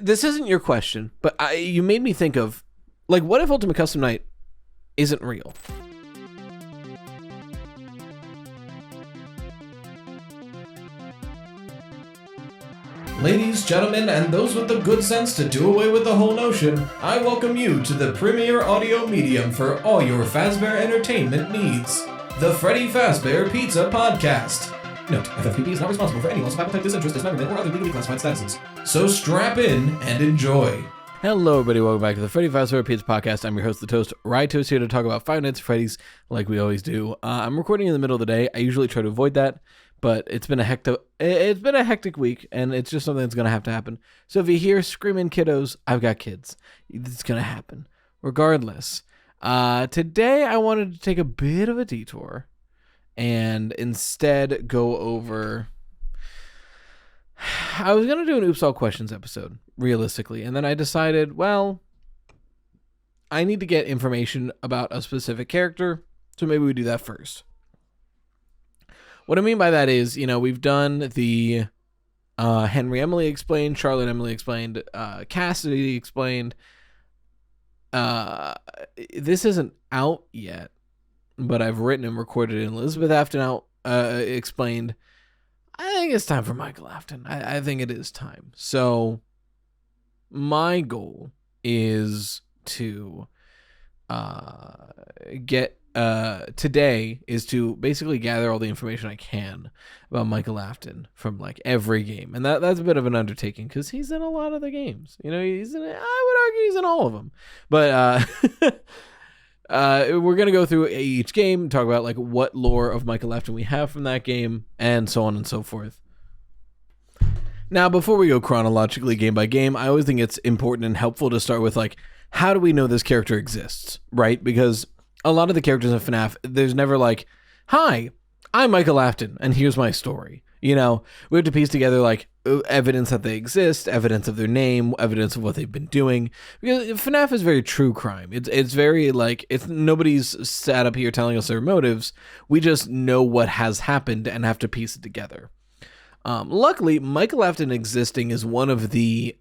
this isn't your question, but you made me think of, like, what if Ultimate Custom Night isn't real? Ladies, gentlemen, and those with the good sense to do away with the whole notion, I welcome you to the premier audio medium for all your Fazbear entertainment needs, the Freddy Fazbear Pizza Podcast. Note, FFPP is not responsible for any loss of appetite, disinterest, dismemberment, or other legally classified statuses. So strap in and enjoy. Hello, everybody. Welcome back to the Freddy Fazbear Pizza Podcast. I'm your host, The Toast. Rye Toast here to talk about Five Nights at Freddy's, like we always do. I'm recording in the middle of the day. I usually try to avoid that, but it's been a hectic week, and it's just something that's going to have to happen. So if you hear screaming kiddos, I've got kids. It's going to happen. Regardless, today I wanted to take a bit of a detour and instead go over... I was going to do an Oops All Questions episode, realistically, and then I decided, well, I need to get information about a specific character, so maybe we do that first. What I mean by that is, we've done the Henry Emily Explained, Charlotte Emily Explained, Cassidy Explained. This isn't out yet, but I've written and recorded an Elizabeth Afton Explained. I think it's time for Michael Afton. I think it is time. So my goal is to today is to basically gather all the information I can about Michael Afton from like every game. And that's a bit of an undertaking because he's in a lot of the games. I would argue he's in all of them. But we're going to go through each game, talk about like what lore of Michael Afton we have from that game, and so on and so forth. Now, before we go chronologically game by game, I always think it's important and helpful to start with like, how do we know this character exists, right? Because a lot of the characters in FNAF, there's never like, hi, I'm Michael Afton, and here's my story. We have to piece together like evidence that they exist, evidence of their name, evidence of what they've been doing. Because FNAF is very true crime. It's very like, nobody's sat up here telling us their motives. We just know what has happened and have to piece it together. Luckily, Michael Afton existing is one of the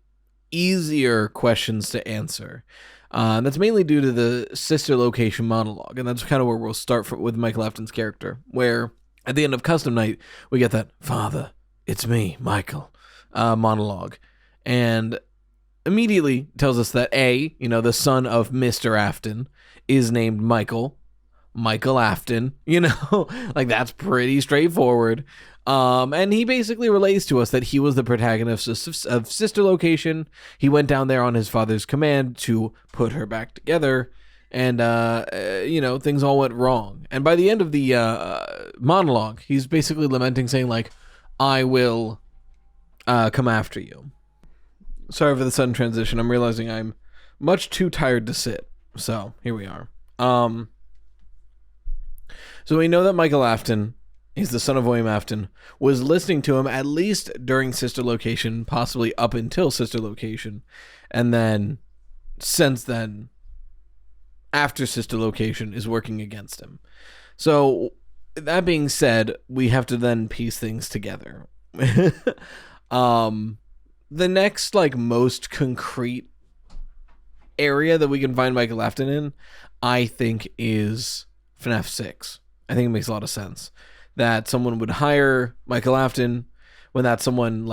easier questions to answer. That's mainly due to the sister location monologue, and that's kind of where we'll start with Michael Afton's character, where at the end of Custom Night, we get that, "Father, it's me, Michael," monologue, and immediately tells us that the son of Mr. Afton is named Michael Afton, like that's pretty straightforward. And he basically relates to us that he was the protagonist of Sister Location. He went down there on his father's command to put her back together, and things all went wrong. And by the end of the monologue, he's basically lamenting, saying like, "I will come after you." Sorry for the sudden transition. I'm realizing I'm much too tired to sit. So here we are. So we know that Michael Afton, he's the son of William Afton, was listening to him at least during Sister Location, possibly up until Sister Location. And then, since then, after Sister Location, is working against him. So, that being said, we have to then piece things together. The next, most concrete area that we can find Michael Afton in, I think, is FNAF 6. I think it makes a lot of sense that someone would hire Michael Afton when that someone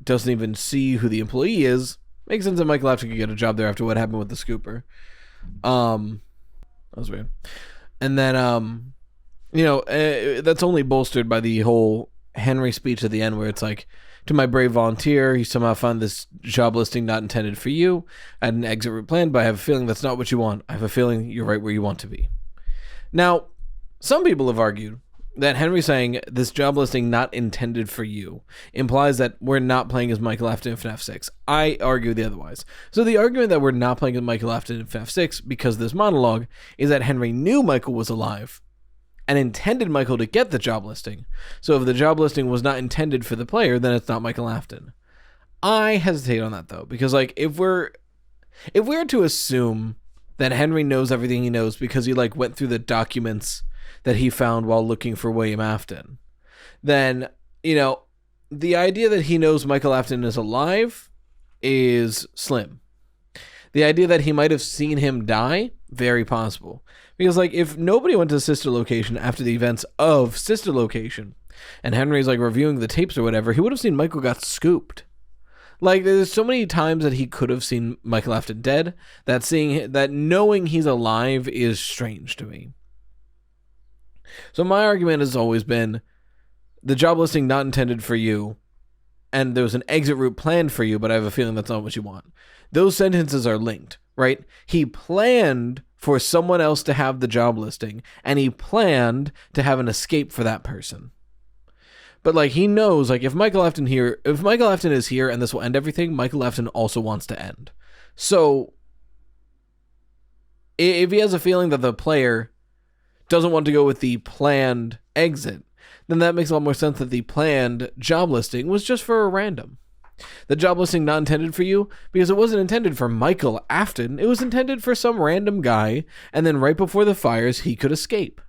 doesn't even see who the employee is. Makes sense that Michael Afton could get a job there after what happened with the scooper. That was weird. And then that's only bolstered by the whole Henry speech at the end where it's like, "To my brave volunteer, you somehow found this job listing not intended for you. I had an exit route planned, but I have a feeling that's not what you want. I have a feeling you're right where you want to be." Now, some people have argued that Henry saying this job listing not intended for you implies that we're not playing as Michael Afton in FNAF 6. I argue the otherwise. So the argument that we're not playing as Michael Afton in FNAF 6 because of this monologue is that Henry knew Michael was alive and intended Michael to get the job listing. So if the job listing was not intended for the player, then it's not Michael Afton. I hesitate on that though, because if we're to assume that Henry knows everything he knows because he went through the documents that he found while looking for William Afton, then, the idea that he knows Michael Afton is alive is slim. The idea that he might have seen him die, very possible. Because, like, if nobody went to Sister Location after the events of Sister Location, and Henry's, like, reviewing the tapes or whatever, he would have seen Michael got scooped. Like, there's so many times that he could have seen Michael Afton dead, that knowing he's alive is strange to me. So my argument has always been, the job listing not intended for you, and there was an exit route planned for you, but I have a feeling that's not what you want. Those sentences are linked, right? He planned for someone else to have the job listing, and he planned to have an escape for that person. But, like, he knows, like, if Michael Afton is here and this will end everything, Michael Afton also wants to end. So, if he has a feeling that the player doesn't want to go with the planned exit, then that makes a lot more sense that the planned job listing was just for a random. The job listing not intended for you because it wasn't intended for Michael Afton. It was intended for some random guy, and then right before the fires, he could escape.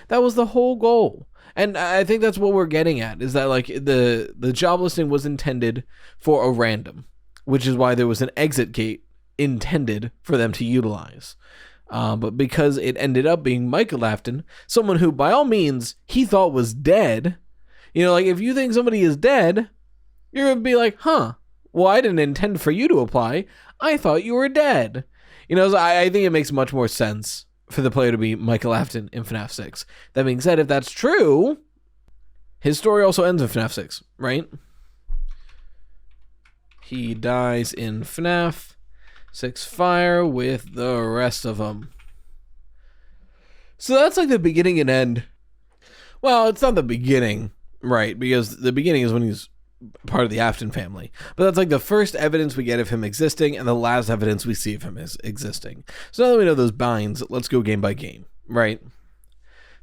That was the whole goal. And I think that's what we're getting at, is that, like, the job listing was intended for a random, which is why there was an exit gate intended for them to utilize. But because it ended up being Michael Afton, someone who, by all means, he thought was dead, you know, like, if you think somebody is dead, you're going to be like, well, I didn't intend for you to apply. I thought you were dead. You know, so I think it makes much more sense for the player to be Michael Afton in FNAF 6. That being said, if that's true, his story also ends in FNAF 6, right? He dies in FNAF 6 Fire with the rest of them. So that's like the beginning and end. Well, it's not the beginning, right? Because the beginning is when he's part of the Afton family. But that's like the first evidence we get of him existing and the last evidence we see of him as existing. So now that we know those binds, let's go game by game, right?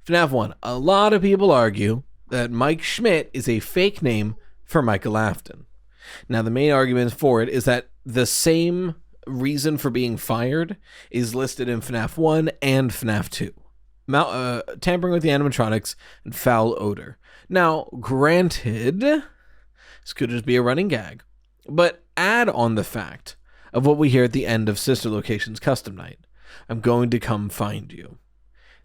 FNAF 1. A lot of people argue that Mike Schmidt is a fake name for Michael Afton. Now, the main argument for it is that the same reason for being fired is listed in FNAF 1 and FNAF 2. Tampering with the animatronics and foul odor. Now, granted, this could just be a running gag, but add on the fact of what we hear at the end of Sister Location's custom night. I'm going to come find you.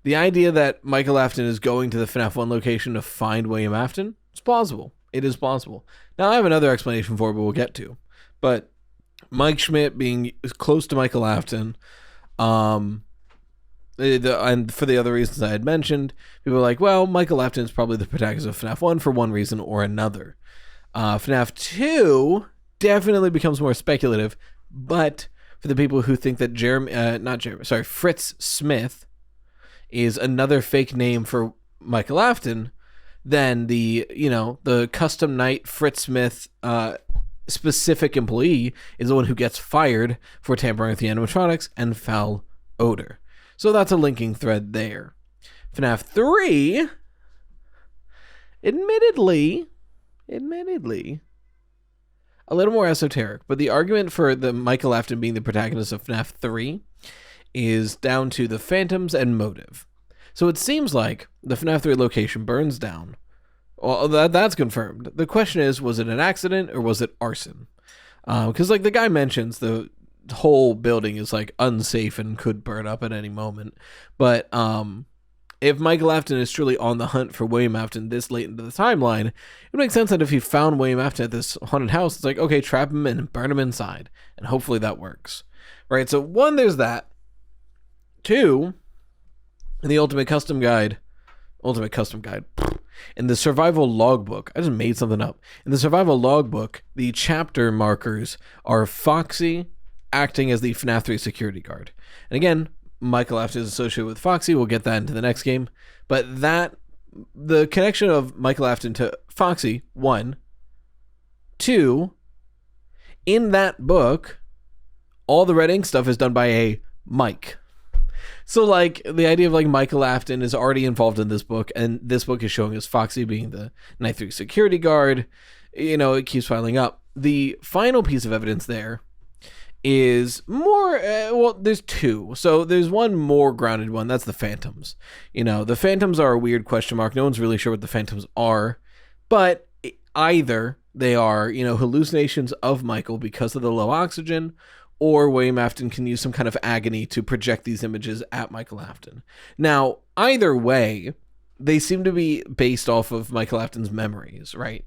The idea that Michael Afton is going to the FNAF 1 location to find William Afton, it's plausible. It is plausible. Now, I have another explanation for it, but we'll get to. But Mike Schmidt being close to Michael Afton, and for the other reasons I had mentioned, people are like, well, Michael Afton is probably the protagonist of FNAF 1 for one reason or another. FNAF 2 definitely becomes more speculative, but for the people who think that Fritz Smith is another fake name for Michael Afton, then the custom night Fritz Smith specific employee is the one who gets fired for tampering with the animatronics and foul odor. So that's a linking thread there. FNAF 3, admittedly, a little more esoteric, but the argument for the Michael Afton being the protagonist of FNAF 3 is down to the phantoms and motive. So it seems like the FNAF 3 location burns down. Well, that's confirmed. The question is, was it an accident or was it arson? Because like the guy mentions, the whole building is like unsafe and could burn up at any moment. But if Michael Afton is truly on the hunt for William Afton this late into the timeline, it makes sense that if he found William Afton at this haunted house, it's like, okay, trap him and burn him inside. And hopefully that works. Right, so 1, there's that. 2, in the Ultimate Custom Guide, in the survival logbook, I just made something up. In the survival logbook, the chapter markers are Foxy acting as the FNAF 3 security guard. And again, Michael Afton is associated with Foxy. We'll get that into the next game. But the connection of Michael Afton to Foxy, 1. 2, in that book, all the red ink stuff is done by a Mike. So, like, the idea of, like, Michael Afton is already involved in this book, and this book is showing us Foxy being the Night 3 security guard. You know, it keeps piling up. The final piece of evidence there is more, there's 2. So there's one more grounded one. That's the phantoms. You know, the phantoms are a weird question mark. No one's really sure what the phantoms are. But either they are, hallucinations of Michael because of the low oxygen, or William Afton can use some kind of agony to project these images at Michael Afton. Now, either way, they seem to be based off of Michael Afton's memories, right?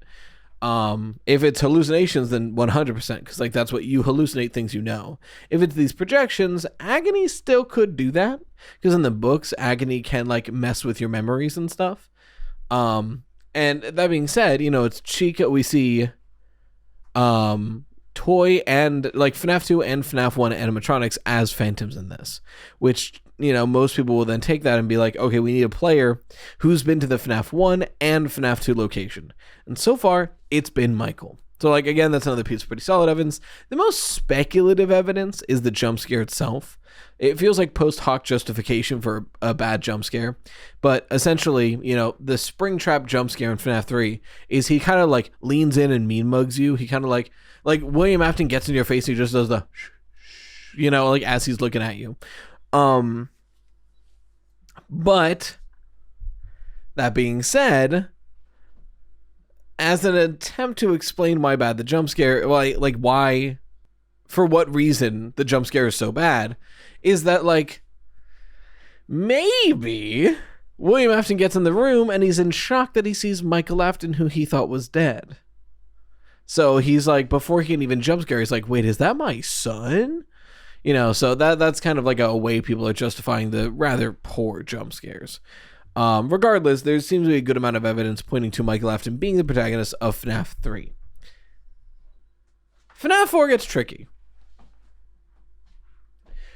If it's hallucinations, then 100%, because that's what you hallucinate, things you know. If it's these projections, agony still could do that, because in the books, agony can mess with your memories and stuff. And that being said, it's Chica. We see Toy and FNAF 2 and FNAF 1 animatronics as phantoms in this, which most people will then take that and be like, okay, we need a player who's been to the FNAF 1 and FNAF 2 location. And so far, it's been Michael. So again, that's another piece of pretty solid evidence. The most speculative evidence is the jump scare itself. It feels like post hoc justification for a bad jump scare. But essentially, the Springtrap jump scare in FNAF 3 is he kind of leans in and mean mugs you. He kind of like William Afton gets in your face and he just does the as he's looking at you. But that being said, as an attempt to explain why bad the jump scare, why, for what reason the jump scare is so bad, is that maybe William Afton gets in the room and he's in shock that he sees Michael Afton, who he thought was dead. So he's before he can even jump scare, he's wait, is that my son? So that's kind of a way people are justifying the rather poor jump scares. Regardless, there seems to be a good amount of evidence pointing to Michael Afton being the protagonist of FNAF 3. FNAF 4 gets tricky,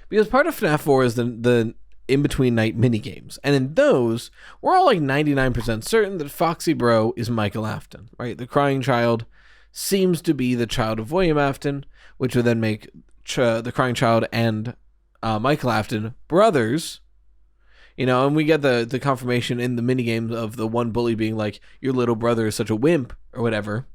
because part of FNAF 4 is the in-between night minigames. And in those, we're all 99% certain that Foxy Bro is Michael Afton, right? The crying child seems to be the child of William Afton, which would then make the crying child and Michael Afton brothers. And we get the confirmation in the minigames of the one bully being your little brother is such a wimp or whatever.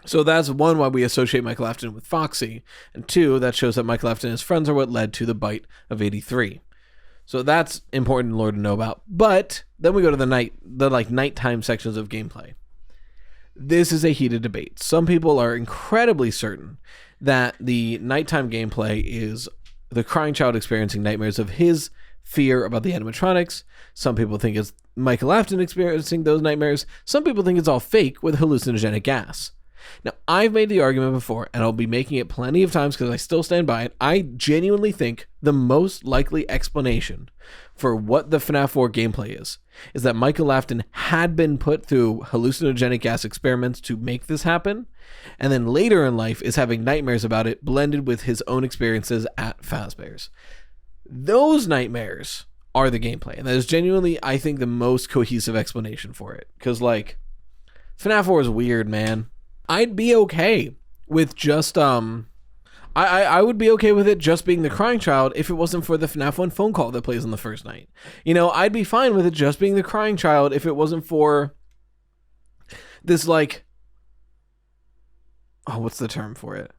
So that's one, why we associate Michael Afton with Foxy, and two, that shows that Michael Afton and his friends are what led to the bite of 83. So that's important lore to know about. But then we go to the nighttime sections of gameplay. This is a heated debate. Some people are incredibly certain that the nighttime gameplay is the crying child experiencing nightmares of his fear about the animatronics. Some people think it's Michael Afton experiencing those nightmares. Some people think it's all fake with hallucinogenic gas. Now, I've made the argument before, and I'll be making it plenty of times because I still stand by it. I genuinely think the most likely explanation for what the FNAF 4 gameplay is that Michael Afton had been put through hallucinogenic gas experiments to make this happen, and then later in life is having nightmares about it blended with his own experiences at Fazbear's. Those nightmares are the gameplay, and that is genuinely, I think, the most cohesive explanation for it. Because, FNAF 4 is weird, man. I'd be okay with just, I would be okay with it just being the crying child if it wasn't for the FNAF 1 phone call that plays on the first night. I'd be fine with it just being the crying child if it wasn't for this, what's the term for it?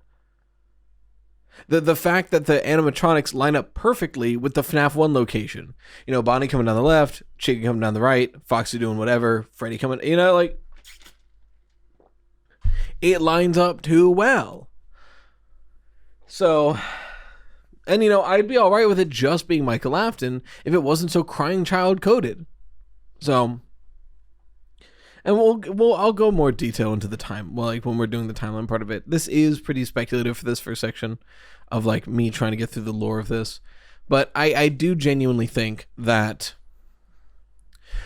The fact that the animatronics line up perfectly with the FNAF 1 location. Bonnie coming down the left, Chica coming down the right, Foxy doing whatever, Freddy coming, it lines up too well. So, and I'd be all right with it just being Michael Afton if it wasn't so crying child coded. So, and I'll go more detail into the time, when we're doing the timeline part of it. This is pretty speculative for this first section of me trying to get through the lore of this, but I do genuinely think that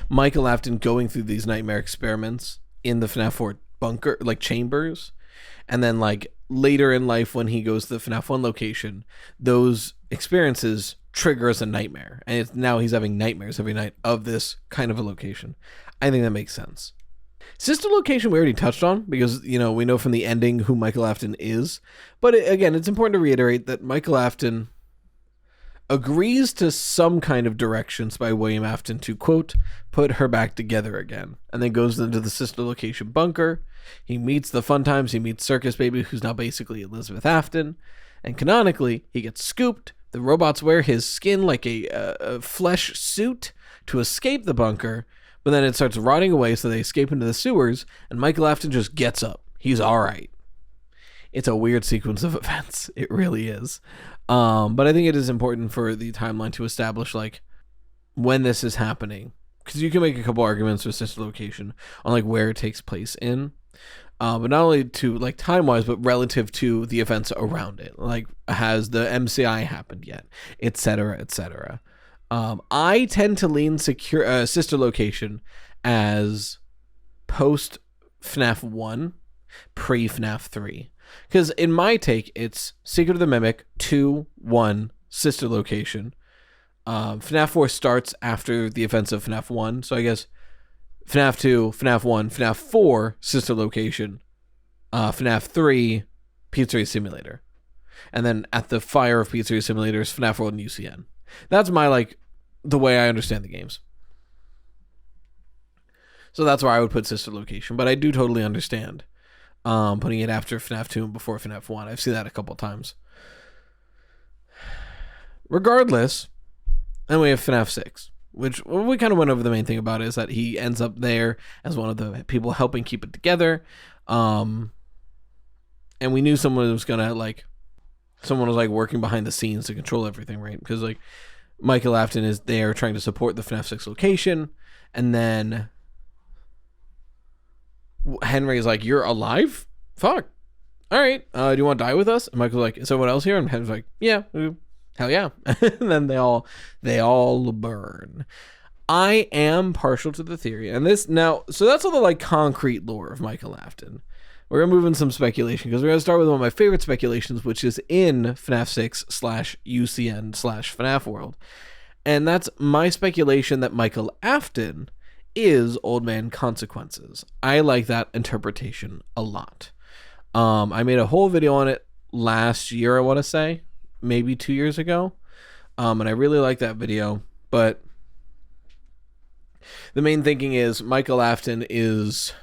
Michael Afton going through these nightmare experiments in the FNAF 4 bunker, chambers, and then later in life when he goes to the FNAF 1 location, those experiences trigger as a nightmare, and now he's having nightmares every night of this kind of a location. I think that makes sense. Sister location we already touched on, because we know from the ending who Michael Afton is, but again, it's important to reiterate that Michael Afton agrees to some kind of directions by William Afton to, quote, put her back together again, and then goes into the sister location bunker. He meets the Fun Times, he meets Circus Baby, who's now basically Elizabeth Afton, and canonically, he gets scooped. The robots wear his skin like a flesh suit to escape the bunker, But then it starts rotting away, so they escape into the sewers, and Michael Afton just gets up. He's all right. It's a weird sequence of events. It really is. But I think it is important for the timeline to establish, like, when this is happening. Because you can make a couple arguments with sister location on, like, where it takes place in. But not only to, like, time-wise, but relative to the events around it. Like, has the MCI happened yet? Et cetera, et cetera. I tend to lean sister location as post FNAF 1, pre FNAF 3. Because in my take, it's Secret of the Mimic, 2, 1, sister location. FNAF 4 starts after the events of FNAF 1. So I guess FNAF 2, FNAF 1, FNAF 4, sister location. FNAF 3, Pizzeria Simulator. And then at the fire of Pizzeria Simulators, FNAF World and UCN. That's my, like, the way I understand the games. So that's where I would put sister location. But I do totally understand putting it after FNAF 2 and before FNAF 1. I've seen that a couple times. Regardless, then we have FNAF 6, which we kind of went over the main thing about it, is that he ends up there as one of the people helping keep it together. And we knew someone was working behind the scenes to control everything, right? Because, like, Michael Afton is there trying to support the FNAF 6 location, and then Henry's like, "You're alive? Fuck. All right. Do you want to die with us?" And Michael's like, "Is someone else here?" And Henry's like, "Yeah, hell yeah." And then they all burn. I am partial to the theory, and this now, so that's all the, like, concrete lore of Michael Afton. We're going to move in some speculation, because we're going to start with one of my favorite speculations, which is in FNAF 6 / UCN / FNAF World. And that's my speculation that Michael Afton is Old Man Consequences. I like that interpretation a lot. I made a whole video on it last year, I want to say, maybe 2 years ago. And I really like that video. But the main thinking is Michael Afton is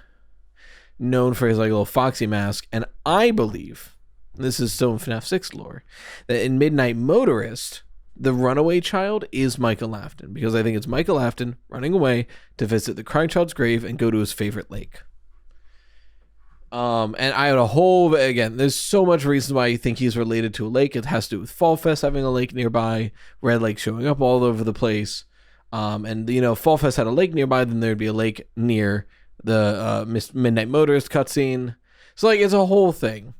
known for his, like, little foxy mask, and I believe, this is still in FNAF 6 lore, that in Midnight Motorist, the runaway child is Michael Afton, because I think it's Michael Afton running away to visit the crying child's grave and go to his favorite lake. And I had a whole, again, there's so much reason why you think he's related to a lake. It has to do with Fall Fest having a lake nearby, Red Lake showing up all over the place. And, you know, Fall Fest had a lake nearby, then there'd be a lake near the Midnight Motorist cutscene. So, like, it's a whole thing.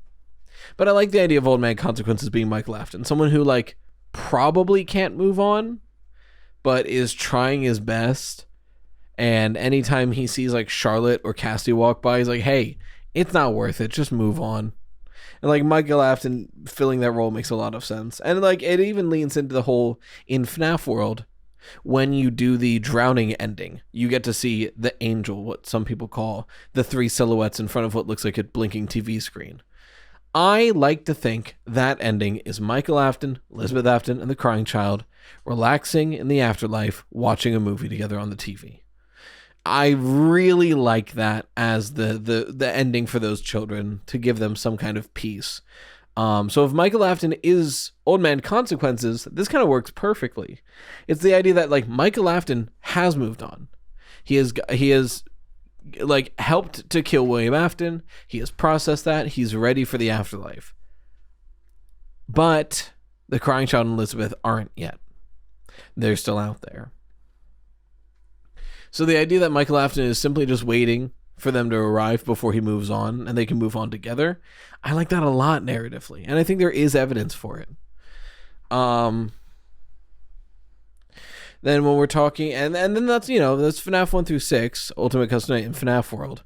But I like the idea of Old Man Consequences being Michael Afton. Someone who, like, probably can't move on, but is trying his best. And anytime he sees, like, Charlotte or Cassie walk by, he's like, "Hey, it's not worth it. Just move on." And, like, Michael Afton filling that role makes a lot of sense. And, like, it even leans into the whole, in FNAF World, when you do the drowning ending, you get to see the angel, what some people call the 3 silhouettes in front of what looks like a blinking TV screen. I like to think that ending is Michael Afton, Elizabeth Afton, and the crying child relaxing in the afterlife, watching a movie together on the TV. I really like that as the ending for those children, to give them some kind of peace. So if Michael Afton is Old Man Consequences, this kind of works perfectly. It's the idea that, like, Michael Afton has moved on. He has like, helped to kill William Afton. He has processed that. He's ready for the afterlife. But the crying child and Elizabeth aren't yet. They're still out there. So the idea that Michael Afton is simply just waiting for them to arrive before he moves on, and they can move on together, I like that a lot narratively, and I think there is evidence for it. Then when we're talking, and then that's, you know, that's FNAF 1 through 6, Ultimate Custom Night in FNAF World.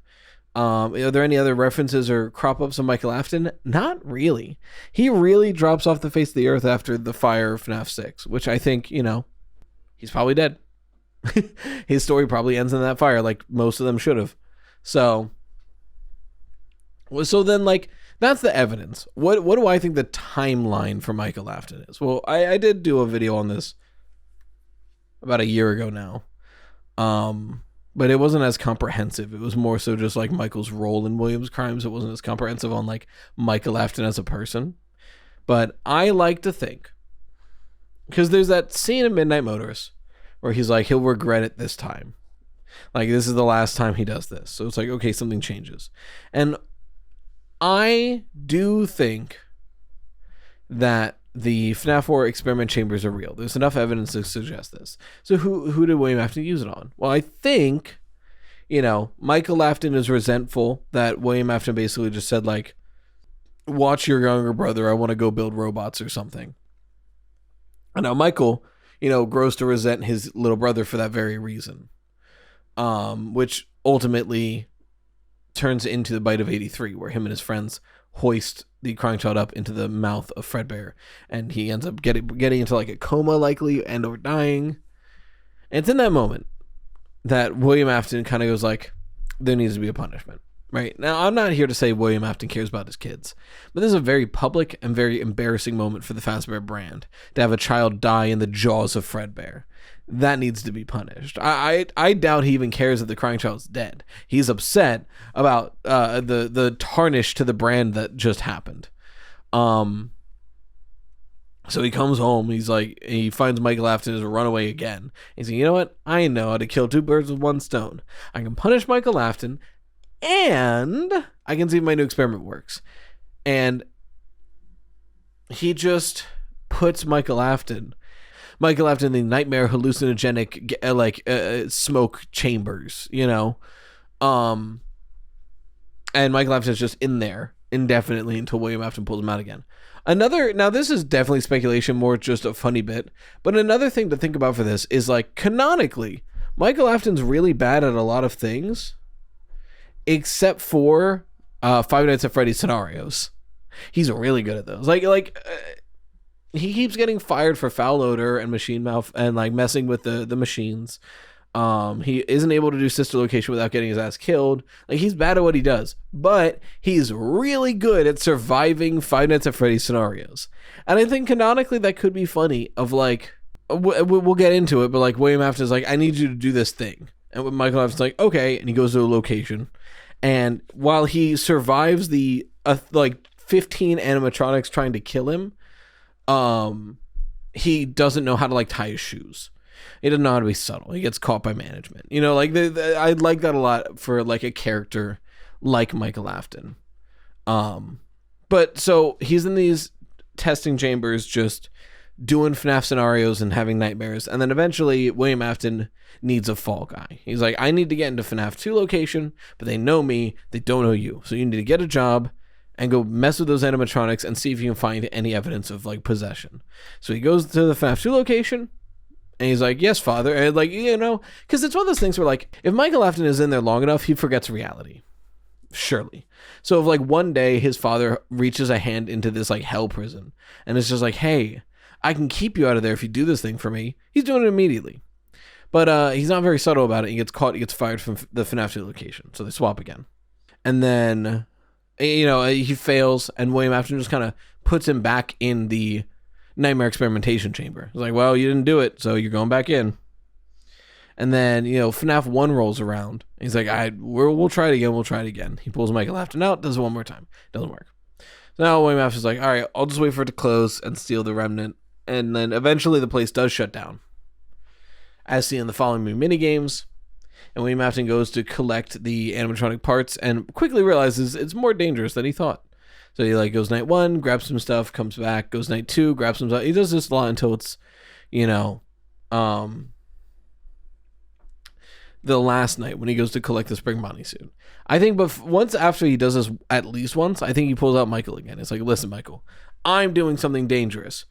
Are there any other references or crop-ups of Michael Afton? Not really. He really drops off the face of the earth after the fire of FNAF 6, which I think, you know, he's probably dead. His story probably ends in that fire, like most of them should have. So then, like, that's the evidence. What do I think the timeline for Michael Afton is? Well, I did do a video on this about a year ago now. But it wasn't as comprehensive. It was more so just like Michael's role in William's crimes. It wasn't as comprehensive on like Michael Afton as a person. But I like to think, because there's that scene in Midnight Motorist where he's like, he'll regret it this time. Like, this is the last time he does this. So it's like, okay, something changes. And I do think that the FNAF 4 experiment chambers are real. There's enough evidence to suggest this. So who did William Afton use it on? Well, I think, Michael Afton is resentful that William Afton basically just said, like, watch your younger brother, I want to go build robots or something. And now Michael, grows to resent his little brother for that very reason. Which ultimately turns into the bite of 83, where him and his friends hoist the crying child up into the mouth of Fredbear, and he ends up getting into like a coma, likely, and or dying. And it's in that moment that William Afton kind of goes like, there needs to be a punishment. Right? Now, I'm not here to say William Afton cares about his kids, but this is a very public and very embarrassing moment for the Fazbear brand, to have a child die in the jaws of Fredbear. That needs to be punished. I doubt he even cares that the crying child's dead. He's upset about the tarnish to the brand that just happened. So he comes home. He's like, he finds Michael Afton as a runaway again. He's like, you know what? I know how to kill two birds with one stone. I can punish Michael Afton, and I can see if my new experiment works. And he just puts Michael Afton in the nightmare hallucinogenic smoke chambers, and Michael Afton's just in there indefinitely until William Afton pulls him out again. Now this is definitely speculation, more just a funny bit, but another thing to think about for this is, like, canonically, Michael Afton's really bad at a lot of things, except for Five Nights at Freddy's scenarios. He's really good at those. He keeps getting fired for foul odor and machine mouth and like messing with the machines. He isn't able to do sister location without getting his ass killed. Like, he's bad at what he does, but he's really good at surviving Five Nights at Freddy's scenarios. And I think canonically that could be funny. Of like, we'll get into it, but like William Afton's like, I need you to do this thing, and Michael Afton's like, okay, and he goes to a location, and while he survives the 15 animatronics trying to kill him, he doesn't know how to like tie his shoes. He doesn't know how to be subtle. He gets caught by management. I like that a lot for like a character like Michael Afton. But so he's in these testing chambers just doing FNAF scenarios and having nightmares. And then eventually William Afton needs a fall guy. He's like, I need to get into FNAF 2 location, but they know me. They don't know you. So you need to get a job and go mess with those animatronics and see if you can find any evidence of like possession. So he goes to the FNAF 2 location and he's like, yes, father. And like, because it's one of those things where like, if Michael Afton is in there long enough, he forgets reality. Surely. So if like one day his father reaches a hand into this like hell prison and it's just like, hey, I can keep you out of there if you do this thing for me, he's doing it immediately. But he's not very subtle about it. He gets caught, he gets fired from the FNAF 2 location. So they swap again. And then, he fails, and William Afton just kind of puts him back in the nightmare experimentation chamber. He's like, well, you didn't do it, so you're going back in. And then, FNAF 1 rolls around. He's like, we'll try it again. He pulls Michael Afton out, does it one more time. Doesn't work. So now William Afton's like, all right, I'll just wait for it to close and steal the remnant. And then eventually the place does shut down, as seen in the following mini games. And William Afton goes to collect the animatronic parts and quickly realizes it's more dangerous than he thought. So he like goes night 1, grabs some stuff, comes back, goes night 2, grabs some stuff. He does this a lot until it's, the last night when he goes to collect the Spring Bonnie suit. I think once after he does this at least once, I think he pulls out Michael again. It's like, listen, Michael, I'm doing something dangerous.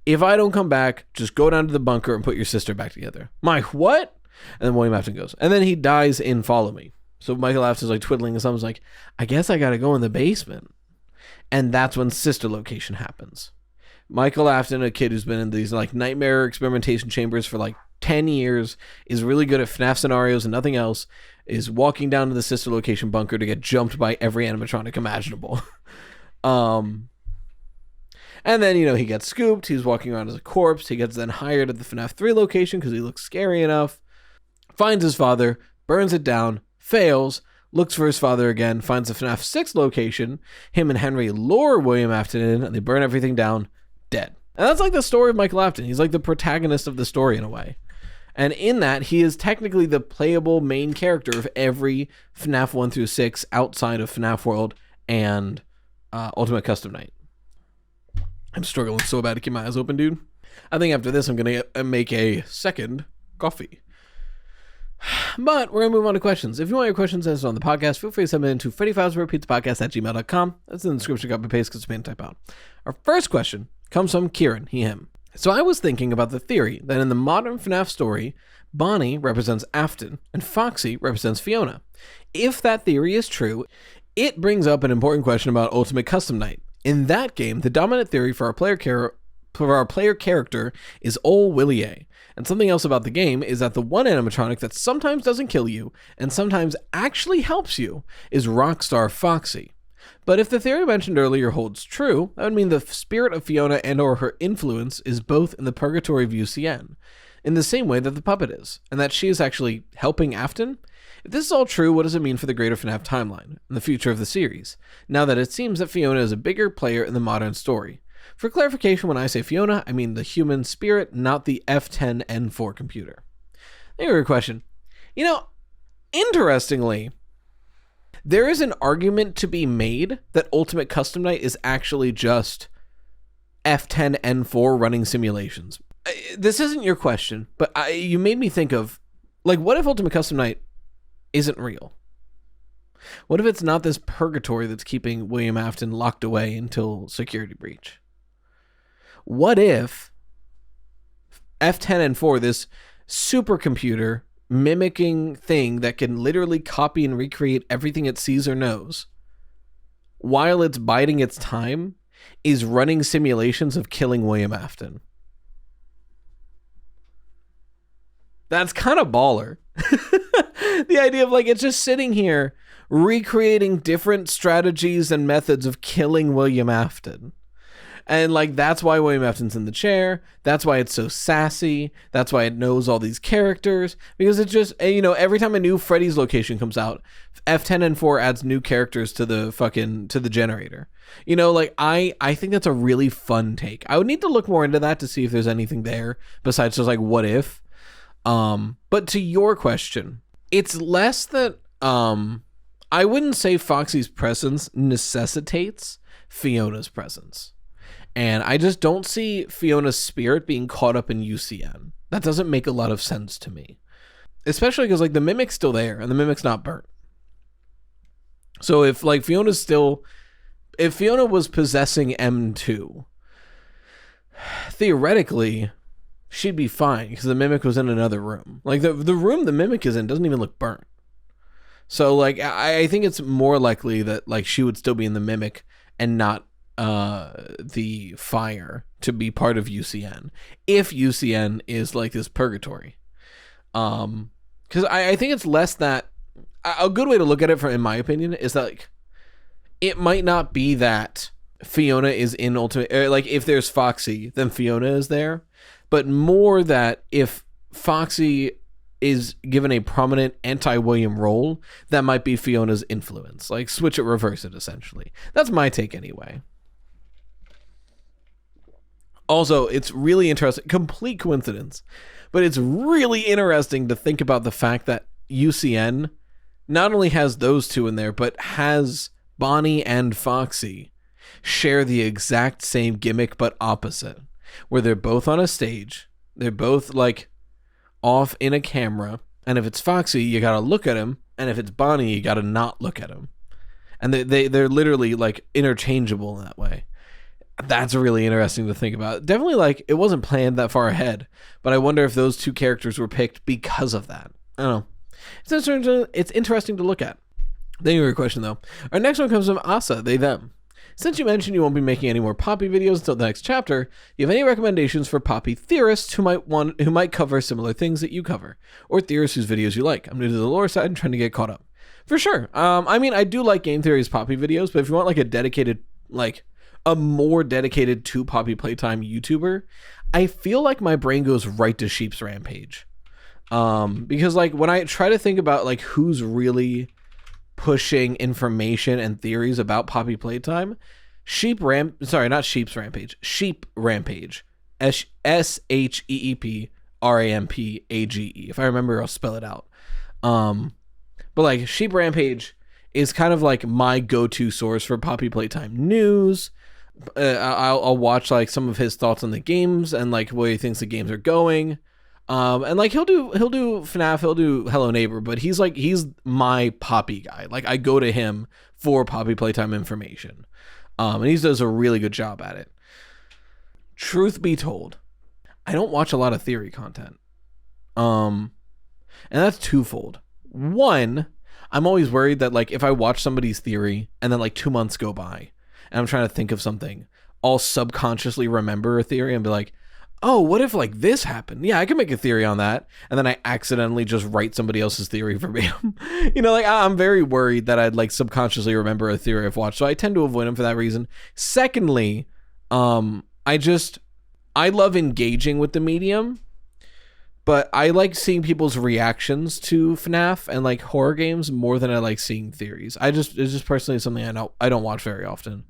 If I don't come back, just go down to the bunker and put your sister back together. Mike, what? And then William Afton goes. And then he dies in Follow Me. So Michael Afton's like twiddling his thumbs like, I guess I got to go in the basement. And that's when sister location happens. Michael Afton, a kid who's been in these like nightmare experimentation chambers for like 10 years, is really good at FNAF scenarios and nothing else, is walking down to the sister location bunker to get jumped by every animatronic imaginable. And then, he gets scooped. He's walking around as a corpse. He gets then hired at the FNAF 3 location because he looks scary enough. Finds his father, burns it down, fails, looks for his father again, finds the FNAF 6 location. Him and Henry lure William Afton in, and they burn everything down, dead. And that's like the story of Michael Afton. He's like the protagonist of the story in a way. And in that, he is technically the playable main character of every FNAF 1 through 6 outside of FNAF World and Ultimate Custom Night. I'm struggling so bad to keep my eyes open, dude. I think after this, I'm going to make a second coffee. But we're going to move on to questions. If you want your questions answered on the podcast, feel free to send them into Freddy Fazbear Pizza Podcast at gmail.com. That's in the description, copy paste because it's pain to type out. Our first question comes from Kieran, he, him. So I was thinking about the theory that in the modern FNAF story, Bonnie represents Afton and Foxy represents Fiona. If that theory is true, it brings up an important question about Ultimate Custom Night. In that game, the dominant theory for our player character is Ol Willie. And something else about the game is that the one animatronic that sometimes doesn't kill you and sometimes actually helps you is Rockstar Foxy. But if the theory mentioned earlier holds true, that would mean the spirit of Fiona and or her influence is both in the purgatory of UCN, in the same way that the puppet is, and that she is actually helping Afton. If this is all true, what does it mean for the greater FNAF timeline and the future of the series, now that it seems that Fiona is a bigger player in the modern story? For clarification, when I say Fiona, I mean the human spirit, not the F10N4 computer. Thank you for your question. You know, interestingly, there is an argument to be made that Ultimate Custom Night is actually just F10N4 running simulations. This isn't your question, but you made me think of, like, what if Ultimate Custom Night isn't real? What if it's not this purgatory that's keeping William Afton locked away until security breach? What if F10N4, this supercomputer mimicking thing that can literally copy and recreate everything it sees or knows, while it's biding its time, is running simulations of killing William Afton? That's kind of baller. The idea of, like, it's just sitting here recreating different strategies and methods of killing William Afton. And, like, that's why William Afton's in the chair. That's why it's so sassy. That's why it knows all these characters. Because it's just, you know, every time a new Freddy's location comes out, F10N4 adds new characters to the generator. You know, like, I think that's a really fun take. I would need to look more into that to see if there's anything there besides just, like, what if. But to your question, it's less that, I wouldn't say Foxy's presence necessitates Fiona's presence. And I just don't see Fiona's spirit being caught up in UCN. That doesn't make a lot of sense to me. Especially because, like, the Mimic's still there and the Mimic's not burnt. So if, like, if Fiona was possessing M2, theoretically, she'd be fine because the Mimic was in another room. Like, the room the Mimic is in doesn't even look burnt. So, like, I think it's more likely that, like, she would still be in the Mimic and not the fire to be part of UCN, if UCN is like this purgatory. Because I think it's less that, a good way to look at it, in my opinion, is that, like, it might not be that Fiona is in Ultimate, like, if there's Foxy, then Fiona is there, but more that if Foxy is given a prominent anti-William role, that might be Fiona's influence. Like, switch it, reverse it, essentially. That's my take anyway. Also, it's really interesting, complete coincidence, but it's really interesting to think about the fact that UCN not only has those two in there, but has Bonnie and Foxy share the exact same gimmick, but opposite, where they're both on a stage, they're both, like, off in a camera, and if it's Foxy, you gotta look at him, and if it's Bonnie, you gotta not look at him. And they're literally, like, interchangeable in that way. That's really interesting to think about. Definitely, like, it wasn't planned that far ahead, but I wonder if those two characters were picked because of that. I don't know. It's interesting to look at. Thank you for your question, though. Our next one comes from Asa, they, them. Since you mentioned you won't be making any more Poppy videos until the next chapter, do you have any recommendations for Poppy theorists who might cover similar things that you cover, or theorists whose videos you like? I'm new to the lore side and trying to get caught up. For sure. I mean, I do like Game Theory's Poppy videos, but if you want, like, a more dedicated to Poppy Playtime YouTuber, I feel like my brain goes right to Sheep's Rampage. Because, like, when I try to think about, like, who's really pushing information and theories about Poppy Playtime, Sheep Rampage, SHEEP, Rampage. If I remember, I'll spell it out. But like Sheep Rampage is kind of like my go-to source for Poppy Playtime news. I'll watch like some of his thoughts on the games and like where he thinks the games are going. And like he'll do FNAF, he'll do Hello Neighbor, but he's my Poppy guy. Like I go to him for Poppy Playtime information. And he does a really good job at it. Truth be told, I don't watch a lot of theory content. And that's twofold. One, I'm always worried that like if I watch somebody's theory and then like 2 months go by and I'm trying to think of something, I'll subconsciously remember a theory and be like, oh, what if like this happened? Yeah, I can make a theory on that. And then I accidentally just write somebody else's theory verbatim. Like I'm very worried that I'd like subconsciously remember a theory I've watched. So I tend to avoid them for that reason. Secondly, I love engaging with the medium, but I like seeing people's reactions to FNAF and like horror games more than I like seeing theories. It's just personally something I don't watch very often.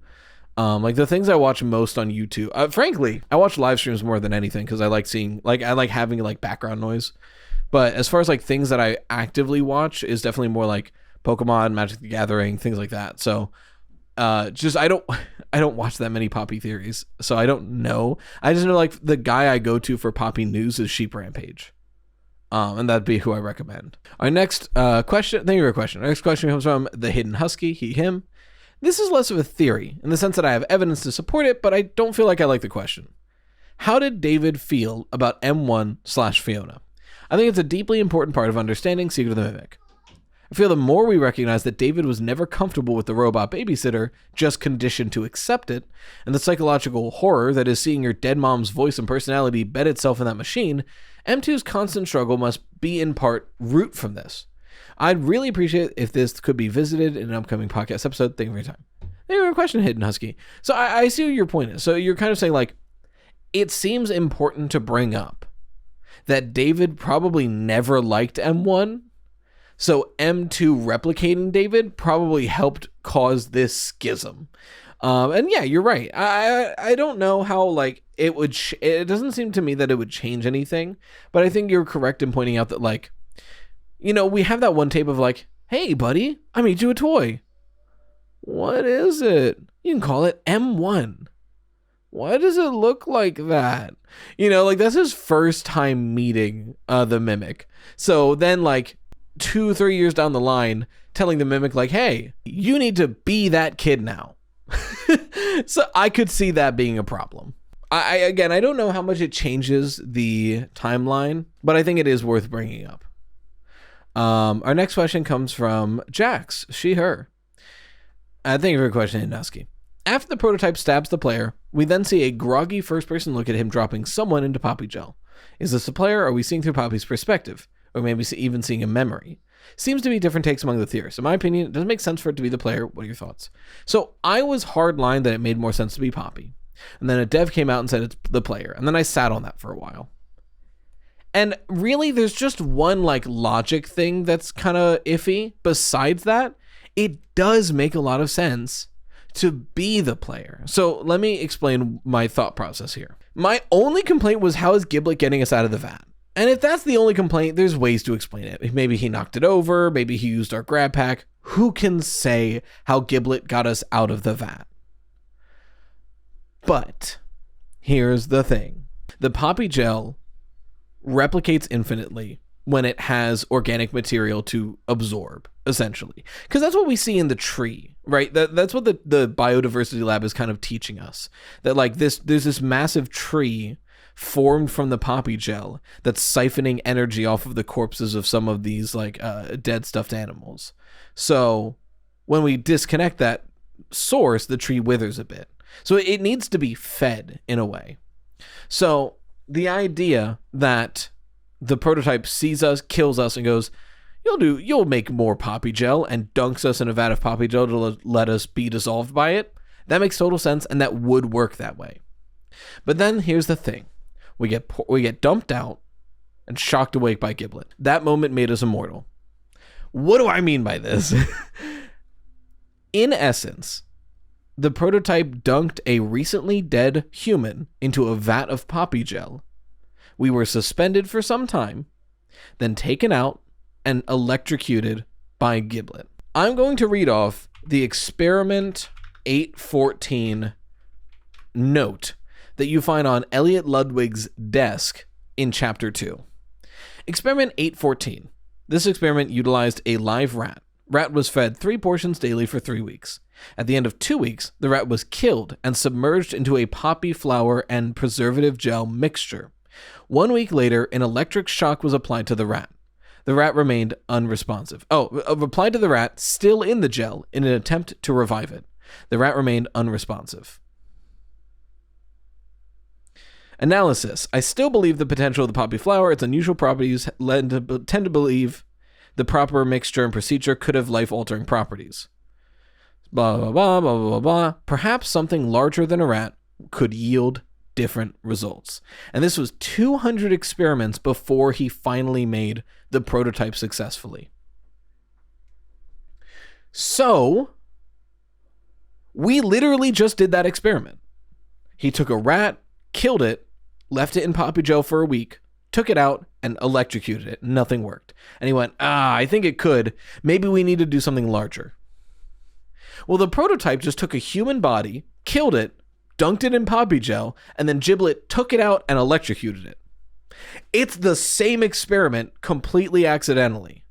Like the things I watch most on YouTube, frankly, I watch live streams more than anything because I like seeing, like, I like having like background noise. But as far as like things that I actively watch is definitely more like Pokemon, Magic the Gathering, things like that. So, I don't watch that many Poppy theories, so I don't know. I just know like the guy I go to for Poppy news is Sheep Rampage. And that'd be who I recommend. Our next question, thank you for your question. Our next question comes from The Hidden Husky, he, him. This is less of a theory, in the sense that I have evidence to support it, but I don't feel like I like the question. How did David feel about M1/Fiona? I think it's a deeply important part of understanding Secret of the Mimic. I feel the more we recognize that David was never comfortable with the robot babysitter, just conditioned to accept it, and the psychological horror that is seeing your dead mom's voice and personality bed itself in that machine, M2's constant struggle must be in part root from this. I'd really appreciate if this could be visited in an upcoming podcast episode. Thank you for your time. Thank you for your question, Hidden Husky. So I see what your point is. So you're kind of saying like, it seems important to bring up that David probably never liked M1. So M2 replicating David probably helped cause this schism. And yeah, you're right. I don't know how like it would, it doesn't seem to me that it would change anything, but I think you're correct in pointing out that like, we have that one tape of like, hey buddy, I made you a toy. What is it? You can call it M1. Why does it look like that? Like that's his first time meeting the Mimic. So then like 2-3 years down the line, telling the Mimic like, hey, you need to be that kid now. So I could see that being a problem. I don't know how much it changes the timeline, but I think it is worth bringing up. Our next question comes from Jax, she, her. Thank you for your question, Hidden. After the prototype stabs the player, we then see a groggy first-person look at him dropping someone into Poppy Gel. Is this the player, or are we seeing through Poppy's perspective? Or maybe even seeing a memory? Seems to be different takes among the theorists. In my opinion, it doesn't make sense for it to be the player. What are your thoughts? So I was hardline that it made more sense to be Poppy. And then a dev came out and said it's the player. And then I sat on that for a while. And really, there's just one like logic thing that's kind of iffy. Besides that, it does make a lot of sense to be the player. So let me explain my thought process here. My only complaint was, how is Giblet getting us out of the vat? And if that's the only complaint, there's ways to explain it. Maybe he knocked it over. Maybe he used our grab pack. Who can say how Giblet got us out of the vat? But here's the thing. The Poppy Gel replicates infinitely when it has organic material to absorb, essentially. Because that's what we see in the tree, right? That's what the biodiversity lab is kind of teaching us. That like there's this massive tree formed from the Poppy Gel that's siphoning energy off of the corpses of some of these like dead stuffed animals. So when we disconnect that source, the tree withers a bit. So it needs to be fed in a way. So the idea that the prototype sees us, kills us, and goes, you'll make more Poppy Gel, and dunks us in a vat of Poppy Gel to let us be dissolved by it, that makes total sense, and that would work that way. But then here's the thing. We get dumped out and shocked awake by Giblet. That moment made us immortal. What do I mean by this? In essence, the prototype dunked a recently dead human into a vat of Poppy Gel, We were suspended for some time, then taken out and electrocuted by Giblet. I'm going to read off the Experiment 814 note that you find on Elliot Ludwig's desk in Chapter 2. Experiment 814. This experiment utilized a live rat. Rat was fed 3 portions daily for 3 weeks. At the end of 2 weeks, the rat was killed and submerged into a poppy flower and preservative gel mixture. 1 week later, an electric shock was applied to the rat. The rat remained unresponsive. Applied to the rat, still in the gel, in an attempt to revive it. The rat remained unresponsive. Analysis. I still believe the potential of the poppy flower, its unusual properties, tend to believe the proper mixture and procedure could have life-altering properties. Blah, blah, blah, blah, blah, blah. Perhaps something larger than a rat could yield different results. And this was 200 experiments before he finally made the prototype successfully. So, we literally just did that experiment. He took a rat, killed it, left it in poppy gel for a week, took it out, and electrocuted it. Nothing worked. And he went, I think it could. Maybe we need to do something larger. Well, the prototype just took a human body, killed it, dunked it in poppy gel, and then Giblet took it out and electrocuted it. It's the same experiment completely accidentally.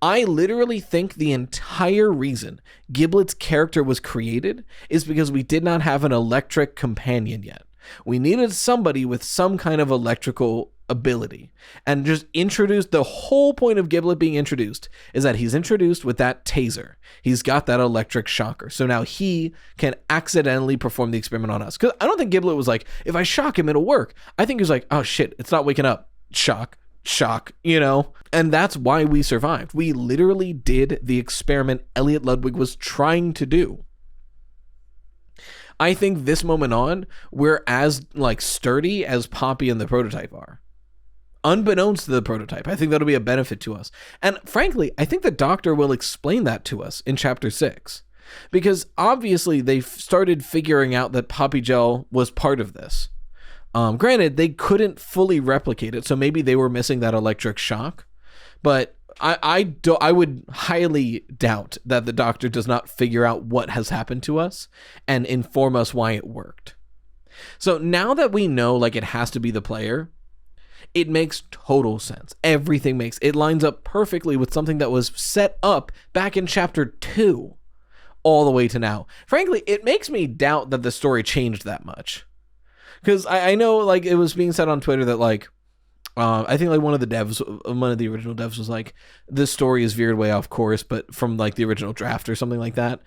I literally think the entire reason Giblet's character was created is because we did not have an electric companion yet. We needed somebody with some kind of electrical ability, and just introduced. The whole point of Giblet being introduced is that he's introduced with that taser. He's got that electric shocker. So now he can accidentally perform the experiment on us. Because I don't think Giblet was like, if I shock him, it'll work. I think he was like, oh shit, it's not waking up. Shock, you know? And that's why we survived. We literally did the experiment Elliot Ludwig was trying to do. I think this moment on, we're as sturdy as Poppy and the prototype are. Unbeknownst to the prototype. I think that'll be a benefit to us. And frankly, I think the Doctor will explain that to us in Chapter 6. Because obviously they've started figuring out that Poppy Gel was part of this. Granted, they couldn't fully replicate it, so maybe they were missing that electric shock. But I would highly doubt that the Doctor does not figure out what has happened to us and inform us why it worked. So now that we know it has to be the player, it makes total sense. Everything it lines up perfectly with something that was set up back in Chapter 2 all the way to now. Frankly, it makes me doubt that the story changed that much. Because I know it was being said on Twitter that I think one of the original devs was like, this story is veered way off course, but from the original draft or something like that.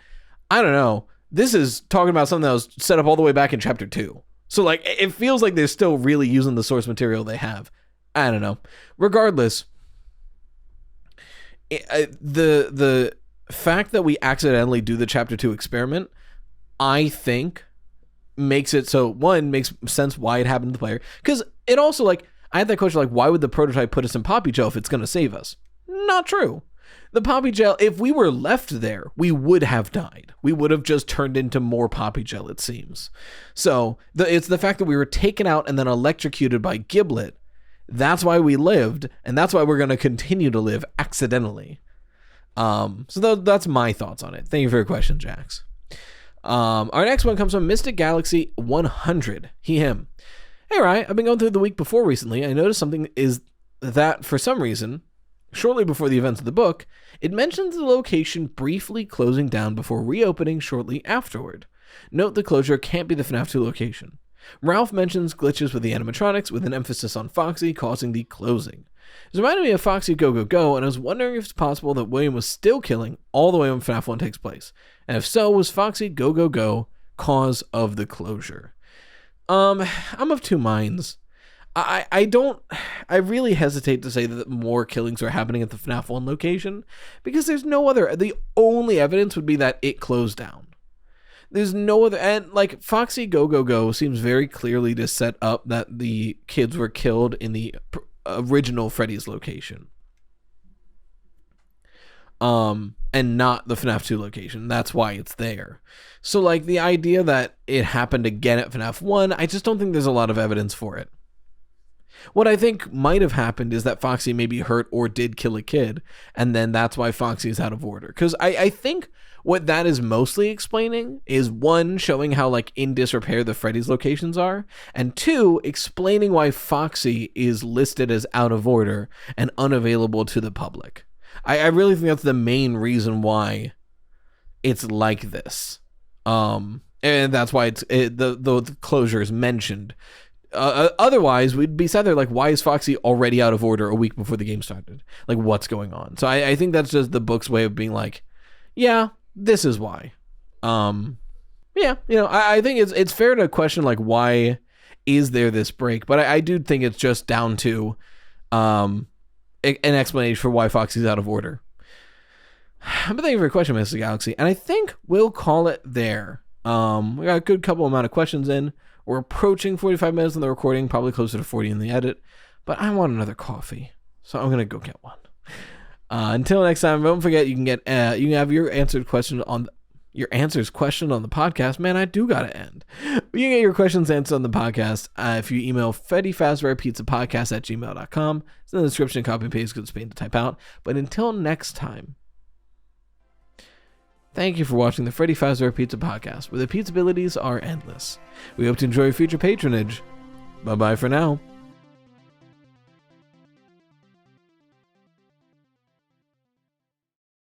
I don't know. This is talking about something that was set up all the way back in Chapter 2. So it feels like they're still really using the source material they have. I don't know. Regardless, the fact that we accidentally do the Chapter 2 experiment, I think makes it so, one, makes sense why it happened to the player. Because it also, I had that question, why would the prototype put us in Poppy Gel if it's going to save us? Not true. The Poppy Gel, if we were left there, we would have died. We would have just turned into more Poppy Gel, it seems. So, it's the fact that we were taken out and then electrocuted by Giblet. That's why we lived, and that's why we're going to continue to live accidentally. So that's my thoughts on it. Thank you for your question, Jax. Our next one comes from Mystic Galaxy 100. He, him. Hey, Ryan, I've been going through the week before recently. I noticed something is that, for some reason, shortly before the events of the book, it mentions the location briefly closing down before reopening shortly afterward. Note the closure can't be the FNAF 2 location. Ralph mentions glitches with the animatronics with an emphasis on Foxy causing the closing. It reminded me of Foxy Go Go Go, and I was wondering if it's possible that William was still killing all the way when FNAF 1 takes place. And if so, was Foxy Go Go Go cause of the closure? I'm of two minds. I really hesitate to say that more killings are happening at the FNAF 1 location, because there's no other, the only evidence would be that it closed down. There's no other, and Foxy Go Go Go seems very clearly to set up that the kids were killed in the original Freddy's location. And not the FNAF 2 location. That's why it's there. So the idea that it happened again at FNAF 1, I just don't think there's a lot of evidence for it. What I think might have happened is that Foxy maybe hurt or did kill a kid, and then that's why Foxy is out of order. Because I think what that is mostly explaining is, one, showing how like in disrepair the Freddy's locations are, and two, explaining why Foxy is listed as out of order and unavailable to the public. I really think that's the main reason why it's like this. And that's why the closure is mentioned. Otherwise, we'd be sat there like, why is Foxy already out of order a week before the game started? Like, what's going on? So I think that's just the book's way of being like, yeah, this is why. Yeah, I think it's fair to question like, why is there this break? But I do think it's just down to an explanation for why Foxy's out of order. But thank you for your question, Mr. Galaxy. And I think we'll call it there. We got a good couple amount of questions in. We're approaching 45 minutes in the recording, probably closer to 40 in the edit, but I want another coffee, so I'm gonna go get one. Until next time, don't forget you can have your answers questioned on the podcast. Man, I do gotta end. You can get your questions answered on the podcast if you email Freddy Fazbear Pizza Podcast at gmail.com. It's in the description. Copy and paste because it's pain to type out. But until next time. Thank you for watching the Freddy Fazbear Pizza Podcast, where the pizza abilities are endless. We hope to enjoy your future patronage. Bye-bye for now.